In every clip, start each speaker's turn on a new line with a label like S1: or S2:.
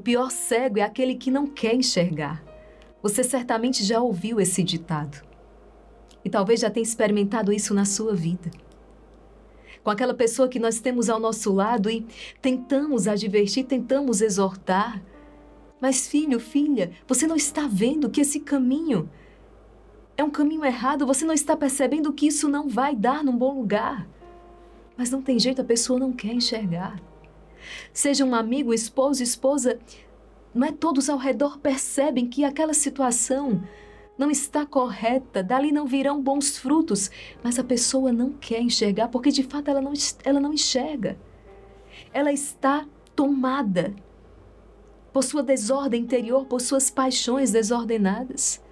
S1: pior cego é aquele que não quer enxergar. Você certamente já ouviu esse ditado. E talvez já tenha experimentado isso na sua vida. Com aquela pessoa que nós temos ao nosso lado e tentamos advertir, tentamos exortar. Mas filho, filha, você não está vendo que esse caminho é um caminho errado? Você não está percebendo que isso não vai dar num bom lugar? Mas não tem jeito, a pessoa não quer enxergar. Seja um amigo, esposo, esposa, não é todos ao redor percebem que aquela situação não está correta, dali não virão bons frutos, mas a pessoa não quer enxergar, porque de fato ela não enxerga. Ela está tomada por sua desordem interior, por suas paixões desordenadas.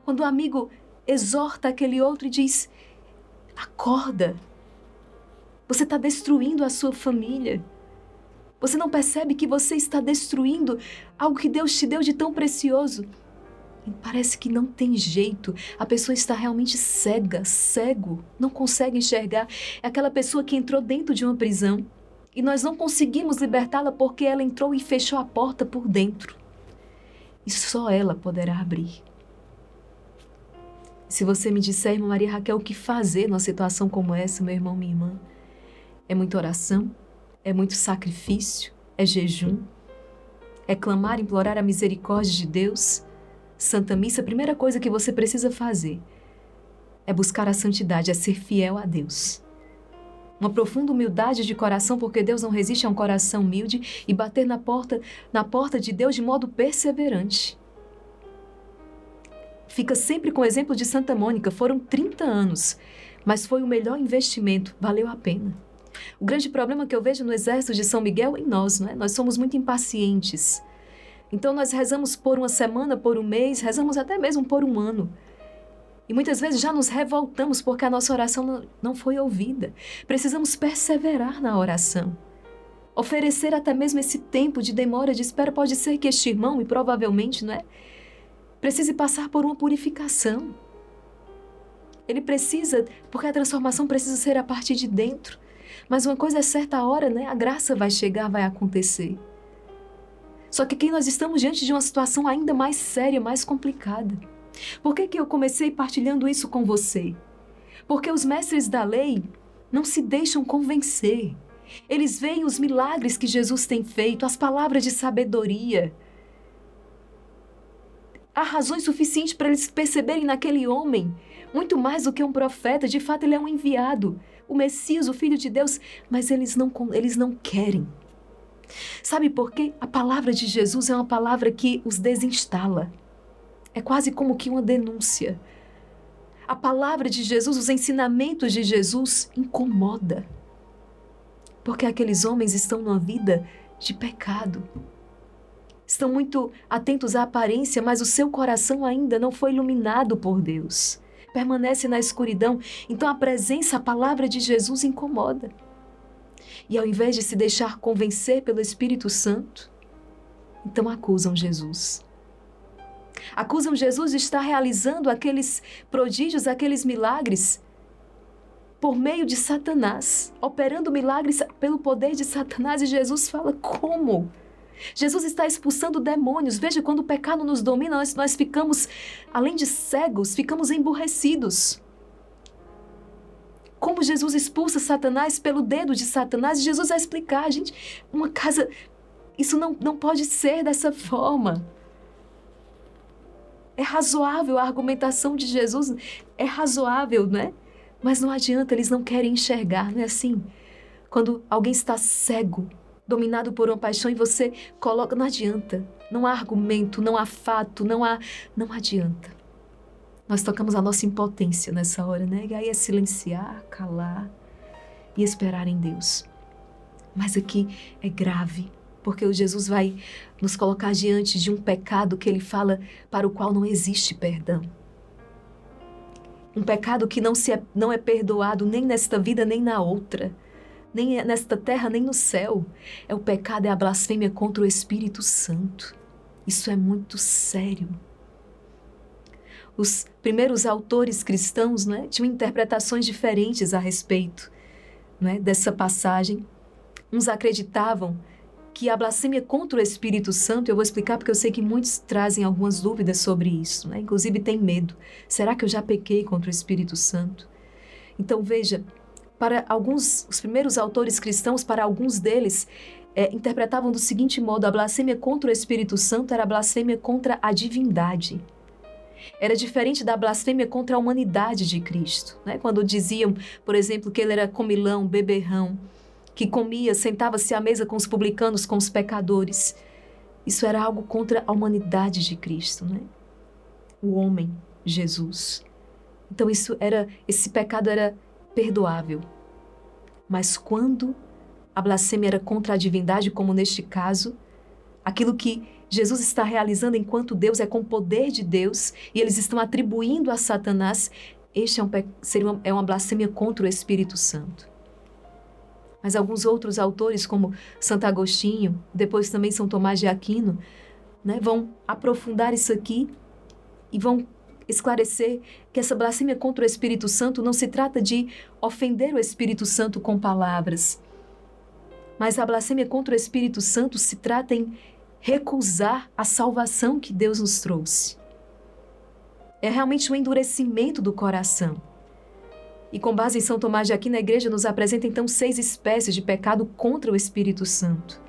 S1: Quando o amigo exorta aquele outro e diz, acorda, você está destruindo a sua família. Você não percebe que você está destruindo algo que Deus te deu de tão precioso? E parece que não tem jeito. A pessoa está realmente cega, cego, não consegue enxergar. É aquela pessoa que entrou dentro de uma prisão e nós não conseguimos libertá-la porque ela entrou e fechou a porta por dentro. E só ela poderá abrir. Se você me disser, irmã Maria Raquel, o que fazer numa situação como essa, meu irmão, minha irmã? É muita oração, é muito sacrifício, é jejum, é clamar, implorar a misericórdia de Deus. Santa Missa, a primeira coisa que você precisa fazer é buscar a santidade, é ser fiel a Deus. Uma profunda humildade de coração, porque Deus não resiste a um coração humilde, e bater na porta de Deus de modo perseverante. Fica sempre com o exemplo de Santa Mônica, foram 30 anos, mas foi o melhor investimento, valeu a pena. O grande problema que eu vejo no exército de São Miguel é em nós, não é? Nós somos muito impacientes. Então nós rezamos por uma semana, por um mês, rezamos até mesmo por um ano. E muitas vezes já nos revoltamos porque a nossa oração não foi ouvida. Precisamos perseverar na oração. Oferecer até mesmo esse tempo de demora, de espera. Pode ser que este irmão, e provavelmente, não é? Precise passar por uma purificação. Ele precisa, porque a transformação precisa ser a partir de dentro. Mas uma coisa é certa, a hora, né? A graça vai chegar, vai acontecer. Só que aqui nós estamos diante de uma situação ainda mais séria, mais complicada. Por que eu comecei partilhando isso com você? Porque os mestres da lei não se deixam convencer. Eles veem os milagres que Jesus tem feito, as palavras de sabedoria. Há razões suficientes para eles perceberem naquele homem muito mais do que um profeta. De fato, ele é um enviado, o Messias, o Filho de Deus, mas eles não querem. Sabe por quê? A palavra de Jesus é uma palavra que os desinstala. É quase como que uma denúncia. A palavra de Jesus, os ensinamentos de Jesus incomoda. Porque aqueles homens estão numa vida de pecado. Estão muito atentos à aparência, mas o seu coração ainda não foi iluminado por Deus. Permanece na escuridão. Então a presença, a palavra de Jesus incomoda. E ao invés de se deixar convencer pelo Espírito Santo, então acusam Jesus. Acusam Jesus de estar realizando aqueles prodígios, aqueles milagres, por meio de Satanás, operando milagres pelo poder de Satanás. E Jesus fala, como? Jesus está expulsando demônios. Veja, quando o pecado nos domina, nós ficamos, além de cegos, ficamos emburrecidos. Como Jesus expulsa Satanás pelo dedo de Satanás? E Jesus vai explicar, gente, uma casa, isso não pode ser dessa forma. É razoável a argumentação de Jesus, é razoável, né? Mas não adianta, eles não querem enxergar, não é assim? Quando alguém está cego, dominado por uma paixão e você coloca, não adianta. Não há argumento, não há fato, não adianta. Nós tocamos a nossa impotência nessa hora, né? E aí é silenciar, calar e esperar em Deus. Mas aqui é grave, porque o Jesus vai nos colocar diante de um pecado que ele fala para o qual não existe perdão. Um pecado que não é perdoado nem nesta vida, nem na outra. Nem nesta terra, nem no céu. O pecado, é a blasfêmia contra o Espírito Santo. Isso é muito sério. Os primeiros autores cristãos, né, tinham interpretações diferentes a respeito, né, dessa passagem. Uns acreditavam que a blasfêmia contra o Espírito Santo, eu vou explicar porque eu sei que muitos trazem algumas dúvidas sobre isso, né? Inclusive tem medo. Será que eu já pequei contra o Espírito Santo? Então veja, para alguns, os primeiros autores cristãos, para alguns deles, interpretavam do seguinte modo: a blasfêmia contra o Espírito Santo era a blasfêmia contra a divindade. Era diferente da blasfêmia contra a humanidade de Cristo, né? Quando diziam, por exemplo, que ele era comilão, beberrão, que comia, sentava-se à mesa com os publicanos, com os pecadores. Isso era algo contra a humanidade de Cristo, né? O homem, Jesus. Então esse pecado era perdoável. Mas quando a blasfêmia era contra a divindade, como neste caso, aquilo que Jesus está realizando enquanto Deus é com o poder de Deus e eles estão atribuindo a Satanás, este é uma blasfêmia contra o Espírito Santo. Mas alguns outros autores, como Santo Agostinho, depois também São Tomás de Aquino, né, vão aprofundar isso aqui e vão esclarecer que essa blasfêmia contra o Espírito Santo não se trata de ofender o Espírito Santo com palavras, mas a blasfêmia contra o Espírito Santo se trata em recusar a salvação que Deus nos trouxe. É realmente um endurecimento do coração. E com base em São Tomás de Aquino, a Igreja nos apresenta então 6 espécies de pecado contra o Espírito Santo.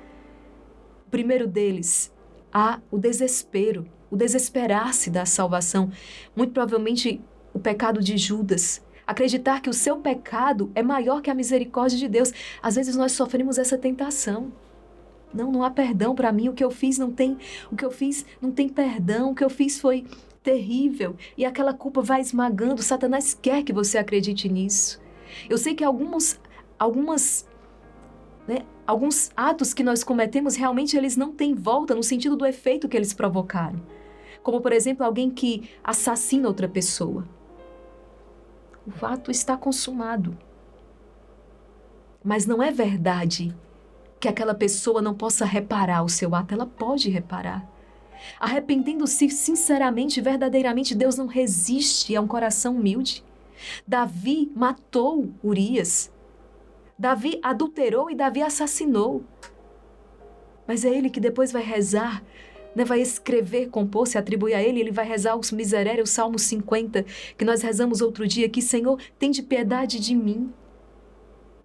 S1: O primeiro deles, há o desespero, o desesperar-se da salvação. Muito provavelmente o pecado de Judas. Acreditar que o seu pecado é maior que a misericórdia de Deus. Às vezes nós sofremos essa tentação. Não há perdão para mim, o que eu fiz não tem perdão, o que eu fiz foi terrível, e aquela culpa vai esmagando. Satanás quer que você acredite nisso. Eu sei que alguns atos que nós cometemos, realmente eles não têm volta no sentido do efeito que eles provocaram. Como, por exemplo, alguém que assassina outra pessoa. O ato está consumado. Mas não é verdade que aquela pessoa não possa reparar o seu ato. Ela pode reparar. Arrependendo-se sinceramente, verdadeiramente, Deus não resiste a um coração humilde. Davi matou Urias. Davi adulterou e Davi assassinou. Mas é ele que depois vai rezar, né? Vai escrever, compor, se atribui a ele vai rezar os miserere, o Salmo 50, que nós rezamos outro dia aqui: Senhor, tende piedade de mim.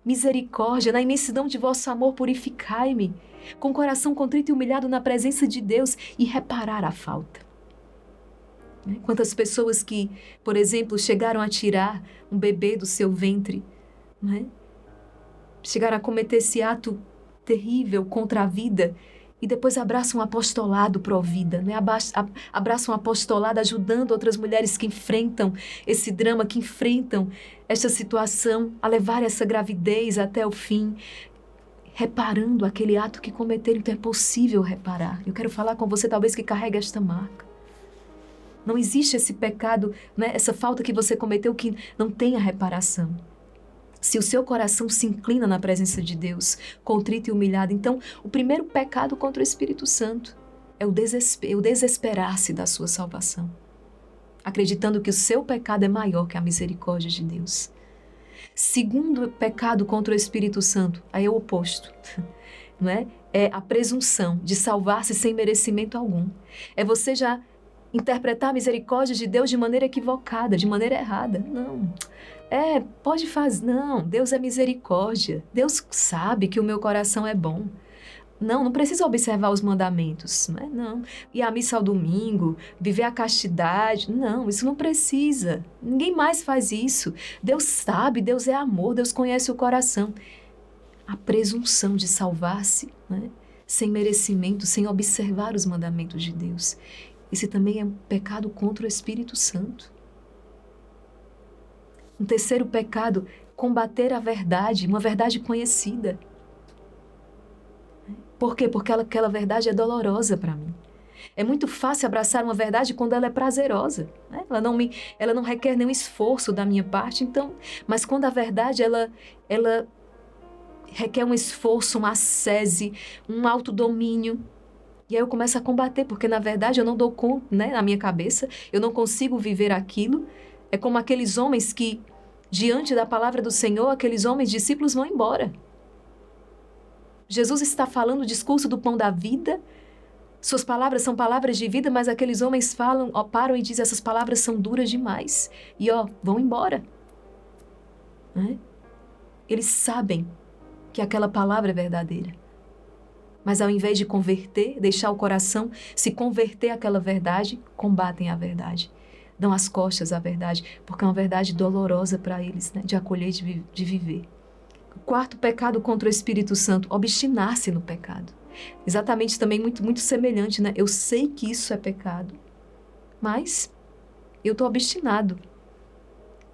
S1: Misericórdia, na imensidão de vosso amor purificai-me, com o coração contrito e humilhado na presença de Deus, e reparar a falta. Quantas pessoas que, por exemplo, chegaram a tirar um bebê do seu ventre, né? Chegaram a cometer esse ato terrível contra a vida e depois abraçam um apostolado pró-vida, né? Abraçam um apostolado ajudando outras mulheres que enfrentam esse drama, que enfrentam essa situação, a levar essa gravidez até o fim, reparando aquele ato que cometeram. Então é possível reparar. Eu quero falar com você, talvez, que carrega esta marca. Não existe esse pecado, né? Essa falta que você cometeu que não tenha reparação. Se o seu coração se inclina na presença de Deus, contrito e humilhado, então o primeiro pecado contra o Espírito Santo é o desesperar-se da sua salvação, acreditando que o seu pecado é maior que a misericórdia de Deus. Segundo pecado contra o Espírito Santo, aí é o oposto, não é? É a presunção de salvar-se sem merecimento algum. É você já interpretar a misericórdia de Deus de maneira equivocada, de maneira errada. Não. Pode fazer. Não, Deus é misericórdia. Deus sabe que o meu coração é bom. Não precisa observar os mandamentos, né? Não. Ir à missa ao domingo, viver a castidade. Não, isso não precisa. Ninguém mais faz isso. Deus sabe, Deus é amor, Deus conhece o coração. A presunção de salvar-se, né? Sem merecimento, sem observar os mandamentos de Deus. Esse também é um pecado contra o Espírito Santo. Um terceiro pecado, combater a verdade, uma verdade conhecida. Por quê? Porque aquela verdade é dolorosa para mim. É muito fácil abraçar uma verdade quando ela é prazerosa, né? Ela não requer nenhum esforço da minha parte, então, mas quando a verdade ela requer um esforço, uma ascese, um autodomínio. E aí eu começo a combater, porque na verdade eu não dou conta, né, na minha cabeça, eu não consigo viver aquilo. É como aqueles homens que, diante da palavra do Senhor, aqueles homens discípulos vão embora. Jesus está falando o discurso do pão da vida. Suas palavras são palavras de vida, mas aqueles homens falam, param e dizem, essas palavras são duras demais. E vão embora. Né? Eles sabem que aquela palavra é verdadeira. Mas ao invés de converter, deixar o coração se converter àquela verdade, combatem a verdade. Dão as costas à verdade, porque é uma verdade dolorosa para eles, né? De acolher, de viver. O quarto pecado contra o Espírito Santo, obstinar-se no pecado. Exatamente também muito semelhante, né? Eu sei que isso é pecado, mas eu estou obstinado.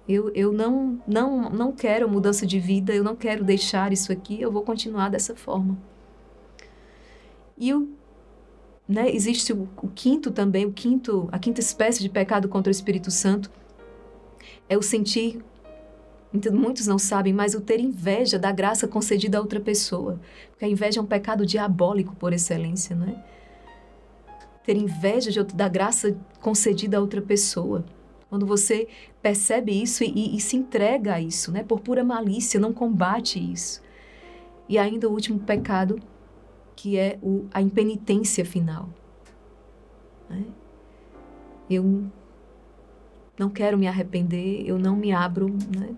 S1: Eu não quero mudança de vida, eu não quero deixar isso aqui, eu vou continuar dessa forma. E existe o quinto também, a quinta espécie de pecado contra o Espírito Santo é o sentir, muitos não sabem, mas o ter inveja da graça concedida a outra pessoa. Porque a inveja é um pecado diabólico por excelência, não é? Ter inveja da graça concedida a outra pessoa. Quando você percebe isso e se entrega a isso, né? Por pura malícia, não combate isso. E ainda o último pecado, que é a impenitência final. Né? Eu não quero me arrepender, eu não me abro, né?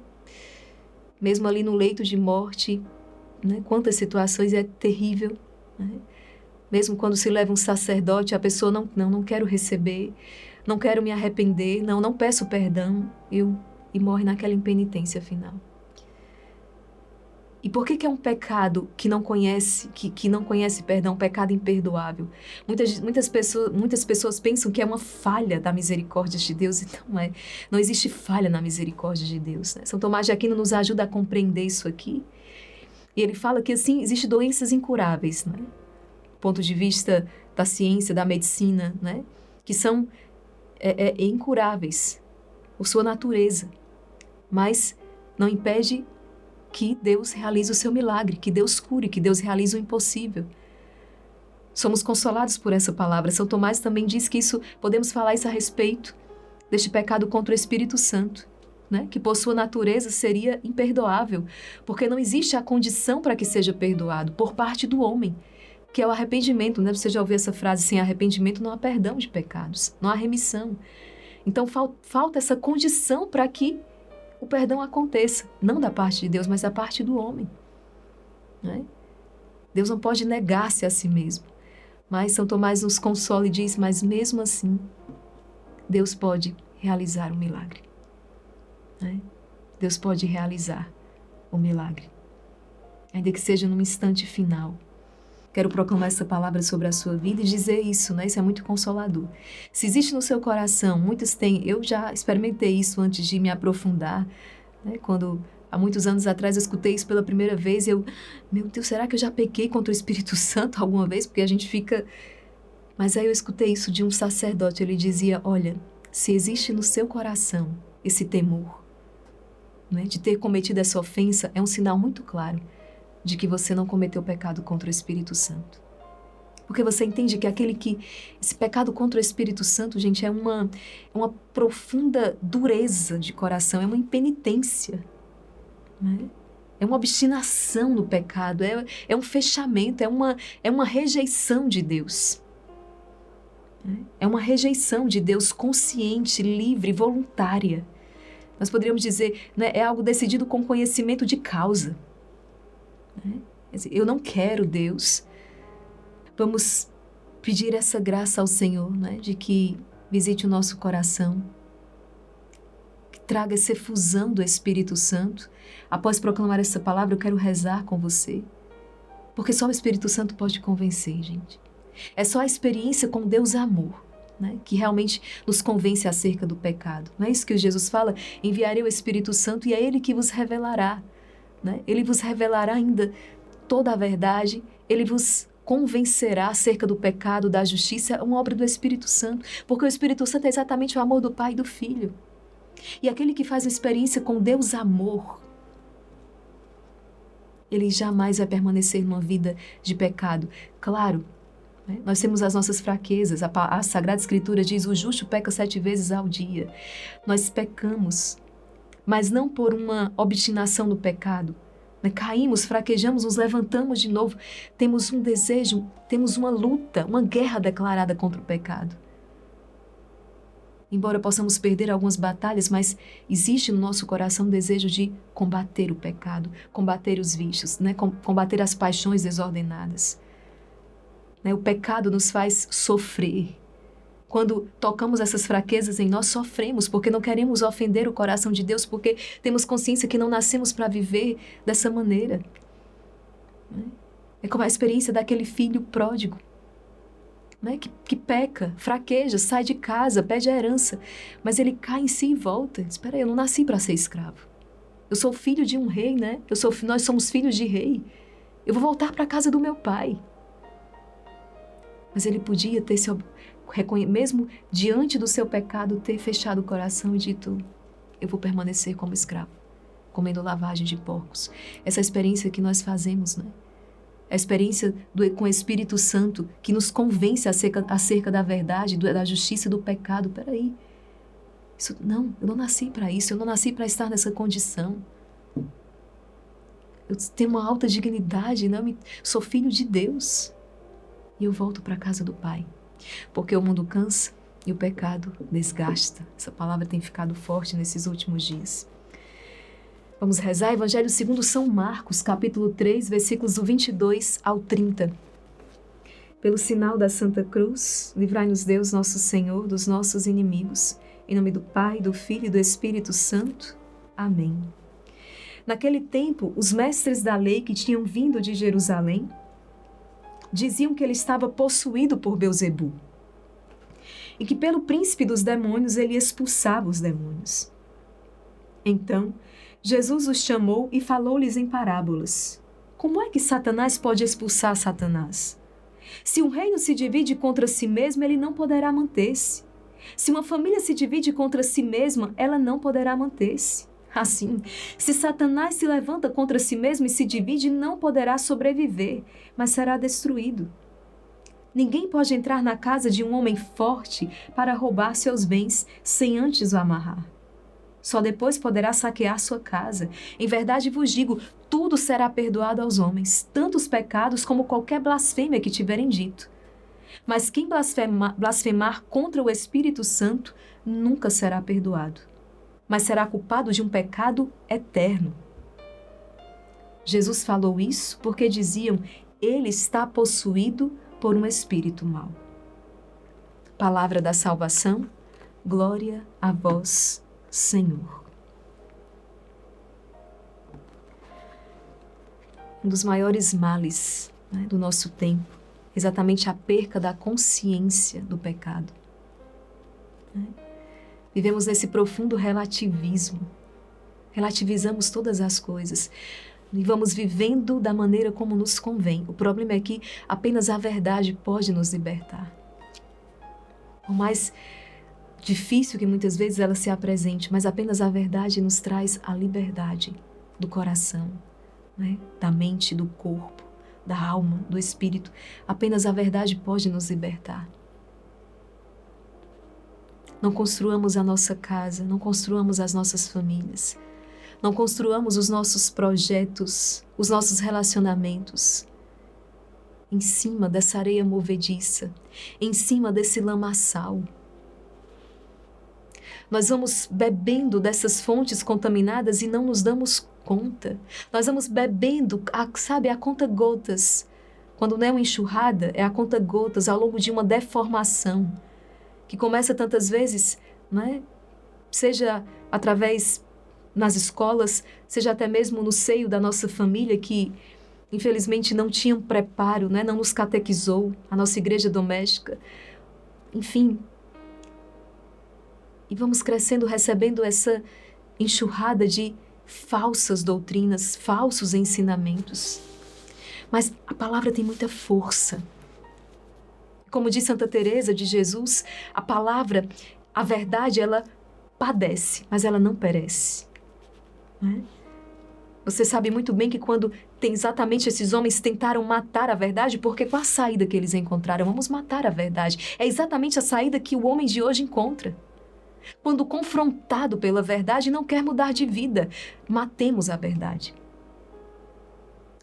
S1: Mesmo ali no leito de morte, né? Quantas situações é terrível, né? Mesmo quando se leva um sacerdote, a pessoa não quero receber, não quero me arrepender, não peço perdão, e morre naquela impenitência final. E por que é um pecado que não conhece perdão, um pecado imperdoável? Muitas pessoas pensam que é uma falha da misericórdia de Deus, e não é. Não existe falha na misericórdia de Deus, né? São Tomás de Aquino nos ajuda a compreender isso aqui. E ele fala que, assim, existem doenças incuráveis, né? Do ponto de vista da ciência, da medicina, né? Que são incuráveis por sua natureza, mas não impede que Deus realize o seu milagre, que Deus cure, que Deus realize o impossível. Somos consolados por essa palavra. São Tomás também diz que podemos falar isso a respeito deste pecado contra o Espírito Santo, né? Que por sua natureza seria imperdoável, porque não existe a condição para que seja perdoado por parte do homem, que é o arrependimento, né? Você já ouviu essa frase, sem arrependimento não há perdão de pecados, não há remissão. Então falta essa condição para que o perdão aconteça, não da parte de Deus, mas da parte do homem. Né? Deus não pode negar-se a si mesmo. Mas São Tomás nos consola e diz, mas mesmo assim, Deus pode realizar um milagre. Né? Deus pode realizar um milagre. Ainda que seja num instante final. Quero proclamar essa palavra sobre a sua vida e dizer isso, né? Isso é muito consolador. Se existe no seu coração, muitos têm, eu já experimentei isso antes de me aprofundar, né? Quando, há muitos anos atrás, eu escutei isso pela primeira vez, meu Deus, será que eu já pequei contra o Espírito Santo alguma vez? Porque a gente fica... Mas aí eu escutei isso de um sacerdote, ele dizia, olha, se existe no seu coração esse temor, né? De ter cometido essa ofensa, é um sinal muito claro de que você não cometeu pecado contra o Espírito Santo. Porque você entende que esse pecado contra o Espírito Santo, gente, é uma profunda dureza de coração, é uma impenitência, né? É uma obstinação no pecado, é um fechamento, é uma rejeição de Deus. Né? É uma rejeição de Deus consciente, livre, voluntária. Nós poderíamos dizer, né, é algo decidido com conhecimento de causa. Eu não quero, Deus. Vamos pedir essa graça ao Senhor, né? De que visite o nosso coração, que traga essa efusão do Espírito Santo. Após proclamar essa palavra, eu quero rezar com você, porque só o Espírito Santo pode convencer, gente. É só a experiência com Deus amor, né? Que realmente nos convence acerca do pecado. Não é isso que Jesus fala? Enviarei o Espírito Santo e é Ele que vos revelará. Né? Ele vos revelará ainda toda a verdade, ele vos convencerá acerca do pecado, da justiça, é uma obra do Espírito Santo, porque o Espírito Santo é exatamente o amor do Pai e do Filho. E aquele que faz uma experiência com Deus amor, ele jamais vai permanecer numa vida de pecado. Claro, né? Nós temos as nossas fraquezas, a Sagrada Escritura diz, o justo peca 7 vezes ao dia. Nós pecamos, mas não por uma obstinação no pecado, Caímos, fraquejamos, nos levantamos de novo. Temos um desejo, temos uma luta, uma guerra declarada contra o pecado. Embora possamos perder algumas batalhas, mas existe no nosso coração um desejo de combater o pecado, combater os vícios, combater as paixões desordenadas. O pecado nos faz sofrer. Quando tocamos essas fraquezas em nós, sofremos, porque não queremos ofender o coração de Deus, porque temos consciência que não nascemos para viver dessa maneira. É como a experiência daquele filho pródigo, que peca, fraqueja, sai de casa, pede a herança, mas ele cai em si e volta. Espera aí, eu não nasci para ser escravo. Eu sou filho de um rei, nós somos filhos de rei. Eu vou voltar para a casa do meu pai. Mas ele podia ter mesmo diante do seu pecado, ter fechado o coração e dito: eu vou permanecer como escravo, comendo lavagem de porcos. Essa experiência que nós fazemos, a experiência com o Espírito Santo, que nos convence acerca da verdade, da justiça e do pecado. Peraí, eu não nasci para isso, eu não nasci para estar nessa condição. Eu tenho uma alta dignidade, sou filho de Deus. E eu volto para a casa do Pai. Porque o mundo cansa e o pecado desgasta. Essa palavra tem ficado forte nesses últimos dias. Vamos rezar Evangelho segundo São Marcos, capítulo 3, versículos do 22 ao 30. Pelo sinal da Santa Cruz, livrai-nos Deus, nosso Senhor, dos nossos inimigos. Em nome do Pai, do Filho e do Espírito Santo. Amém. Naquele tempo, os mestres da lei que tinham vindo de Jerusalém diziam que ele estava possuído por Belzebu e que pelo príncipe dos demônios ele expulsava os demônios. Então, Jesus os chamou e falou-lhes em parábolas. Como é que Satanás pode expulsar Satanás? Se um reino se divide contra si mesmo, ele não poderá manter-se. Se uma família se divide contra si mesma, ela não poderá manter-se. Assim, se Satanás se levanta contra si mesmo e se divide, não poderá sobreviver, mas será destruído. Ninguém pode entrar na casa de um homem forte para roubar seus bens sem antes o amarrar. Só depois poderá saquear sua casa. Em verdade vos digo, tudo será perdoado aos homens, tanto os pecados como qualquer blasfêmia que tiverem dito. Mas quem blasfemar contra o Espírito Santo nunca será perdoado, mas será culpado de um pecado eterno. Jesus falou isso porque diziam: ele está possuído por um espírito mau. Palavra da salvação, glória a vós, Senhor. Um dos maiores males do nosso tempo, exatamente a perca da consciência do pecado. Vivemos nesse profundo relativismo. Relativizamos todas as coisas e vamos vivendo da maneira como nos convém. O problema é que apenas a verdade pode nos libertar. Por mais difícil que muitas vezes ela se apresente, mas apenas a verdade nos traz a liberdade do coração, da mente, do corpo, da alma, do espírito. Apenas a verdade pode nos libertar. Não construamos a nossa casa, não construamos as nossas famílias, não construamos os nossos projetos, os nossos relacionamentos em cima dessa areia movediça, em cima desse lamaçal. Nós vamos bebendo dessas fontes contaminadas e não nos damos conta. Nós vamos bebendo, a conta-gotas. Quando não é uma enxurrada, é a conta-gotas ao longo de uma deformação que começa tantas vezes, seja através nas escolas, seja até mesmo no seio da nossa família, que infelizmente não tinha um preparo, não nos catequizou, a nossa igreja doméstica. Enfim, e vamos crescendo, recebendo essa enxurrada de falsas doutrinas, falsos ensinamentos. Mas a palavra tem muita força. Como diz Santa Teresa de Jesus, a palavra, a verdade, ela padece, mas ela não perece. Você sabe muito bem que quando tem exatamente esses homens tentaram matar a verdade, porque qual a saída que eles encontraram? Vamos matar a verdade. É exatamente a saída que o homem de hoje encontra. Quando confrontado pela verdade, não quer mudar de vida. Matemos a verdade.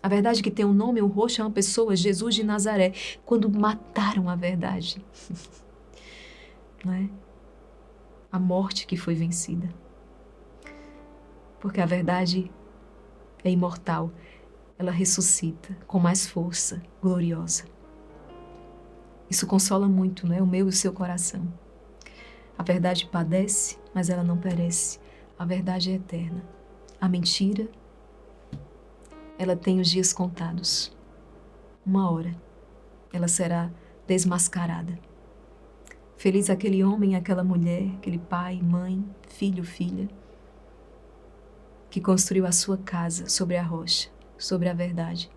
S1: A verdade que tem um nome, um rosto, é uma pessoa, Jesus de Nazaré, quando mataram a verdade. Não é? A morte que foi vencida. Porque a verdade é imortal. Ela ressuscita com mais força, gloriosa. Isso consola muito, não é? O meu e o seu coração. A verdade padece, mas ela não perece. A verdade é eterna. A mentira, ela tem os dias contados. Uma hora, ela será desmascarada. Feliz aquele homem, aquela mulher, aquele pai, mãe, filho, filha, que construiu a sua casa sobre a rocha, sobre a verdade.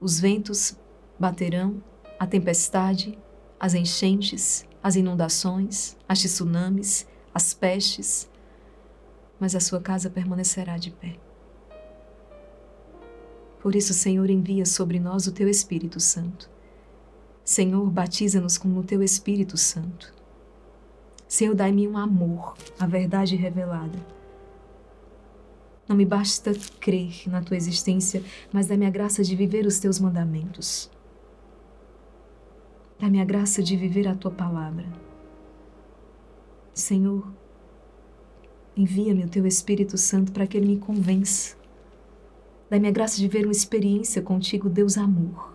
S1: Os ventos baterão, a tempestade, as enchentes, as inundações, as tsunamis, as pestes, mas a sua casa permanecerá de pé. Por isso, Senhor, envia sobre nós o Teu Espírito Santo. Senhor, batiza-nos com o Teu Espírito Santo. Senhor, dai-me um amor, a verdade revelada. Não me basta crer na Tua existência, mas dá-me a graça de viver os Teus mandamentos. Dá-me a graça de viver a Tua palavra. Senhor, envia-me o Teu Espírito Santo para que Ele me convença. Dá-me a graça de ver uma experiência contigo, Deus amor.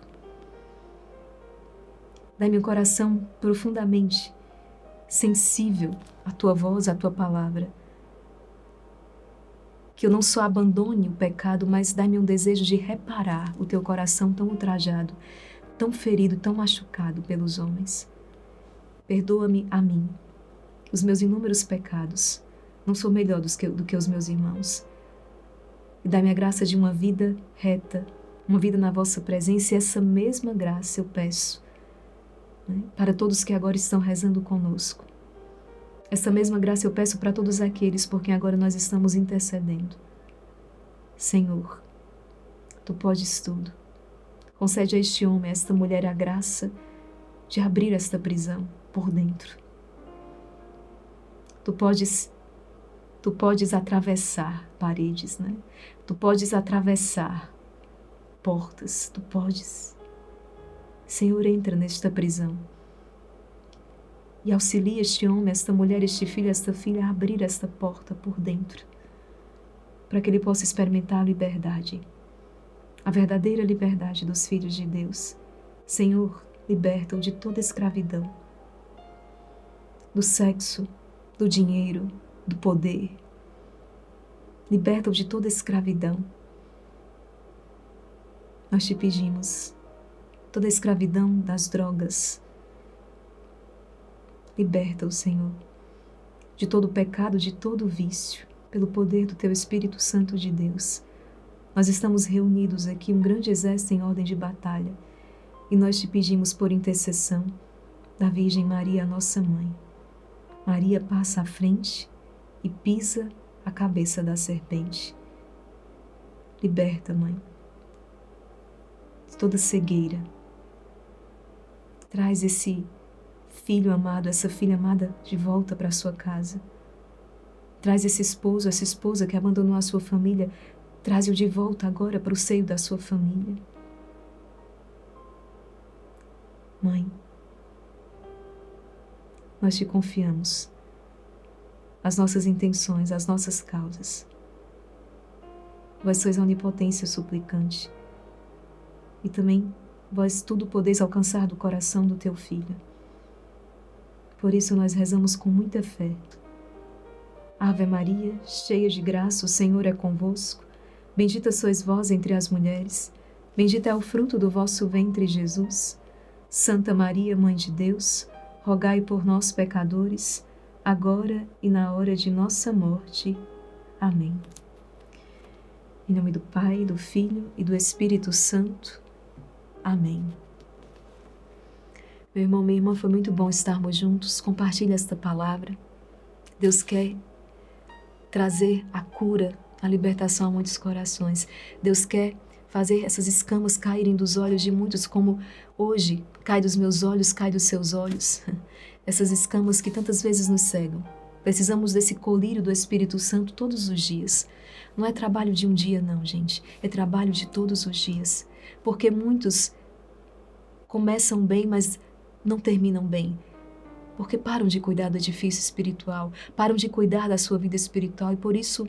S1: Dá-me um coração profundamente sensível à Tua voz, à Tua palavra. Que eu não só abandone o pecado, mas dá-me um desejo de reparar o Teu coração tão ultrajado, tão ferido, tão machucado pelos homens. Perdoa-me a mim, os meus inúmeros pecados. Não sou melhor do que os meus irmãos. E dá-me a graça de uma vida reta, uma vida na vossa presença, e essa mesma graça eu peço, né, para todos que agora estão rezando conosco. Essa mesma graça eu peço para todos aqueles por quem agora nós estamos intercedendo. Senhor, Tu podes tudo. Concede a este homem, a esta mulher, a graça de abrir esta prisão por dentro. Tu podes atravessar paredes, né? Tu podes atravessar portas, Tu podes. Senhor, entra nesta prisão e auxilia este homem, esta mulher, este filho, esta filha a abrir esta porta por dentro, para que ele possa experimentar a liberdade, a verdadeira liberdade dos filhos de Deus. Senhor, liberta-o de toda escravidão, do sexo, do dinheiro, do poder. Liberta-o de toda escravidão. Nós Te pedimos, toda a escravidão das drogas. Liberta-o, Senhor, de todo o pecado, de todo o vício, pelo poder do Teu Espírito Santo de Deus. Nós estamos reunidos aqui, um grande exército em ordem de batalha, e nós Te pedimos por intercessão da Virgem Maria, a nossa Mãe. Maria passa à frente e pisa a cabeça da serpente. Liberta, Mãe, de toda cegueira. Traz esse filho amado, essa filha amada de volta para a sua casa. Traz esse esposo, essa esposa que abandonou a sua família, traz-o de volta agora para o seio da sua família. Mãe, nós Te confiamos as nossas intenções, as nossas causas. Vós sois a onipotência suplicante, e também vós tudo podeis alcançar do coração do Teu Filho. Por isso nós rezamos com muita fé. Ave Maria, cheia de graça, o Senhor é convosco. Bendita sois vós entre as mulheres, bendito é o fruto do vosso ventre, Jesus. Santa Maria, Mãe de Deus, rogai por nós, pecadores, agora e na hora de nossa morte. Amém. Em nome do Pai, do Filho e do Espírito Santo. Amém. Meu irmão, minha irmã, foi muito bom estarmos juntos. Compartilhe esta palavra. Deus quer trazer a cura, a libertação a muitos corações. Deus quer fazer essas escamas caírem dos olhos de muitos, como hoje cai dos meus olhos, cai dos seus olhos. Essas escamas que tantas vezes nos cegam. Precisamos desse colírio do Espírito Santo todos os dias. Não é trabalho de um dia, não, gente. É trabalho de todos os dias. Porque muitos começam bem, mas não terminam bem. Porque param de cuidar do edifício espiritual, param de cuidar da sua vida espiritual e por isso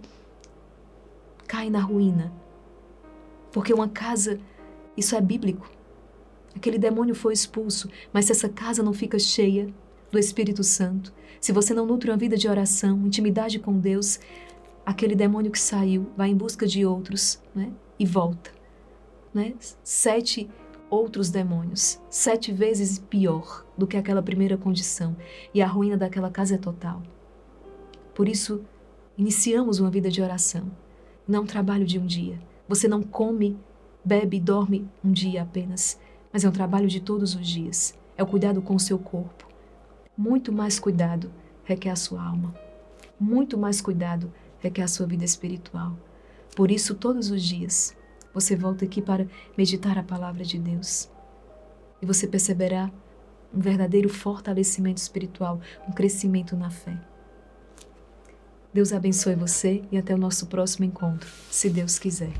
S1: caem na ruína. Porque uma casa, isso é bíblico. Aquele demônio foi expulso, mas se essa casa não fica cheia do Espírito Santo, se você não nutre uma vida de oração, intimidade com Deus, aquele demônio que saiu vai em busca de outros, né? E volta. Né? 7 outros demônios, 7 vezes pior do que aquela primeira condição. E a ruína daquela casa é total. Por isso, iniciamos uma vida de oração. Não é um trabalho de um dia. Você não come, bebe e dorme um dia apenas. Mas é um trabalho de todos os dias. É o cuidado com o seu corpo. Muito mais cuidado requer a sua alma. Muito mais cuidado requer a sua vida espiritual. Por isso, todos os dias, você volta aqui para meditar a palavra de Deus. E você perceberá um verdadeiro fortalecimento espiritual, um crescimento na fé. Deus abençoe você e até o nosso próximo encontro, se Deus quiser.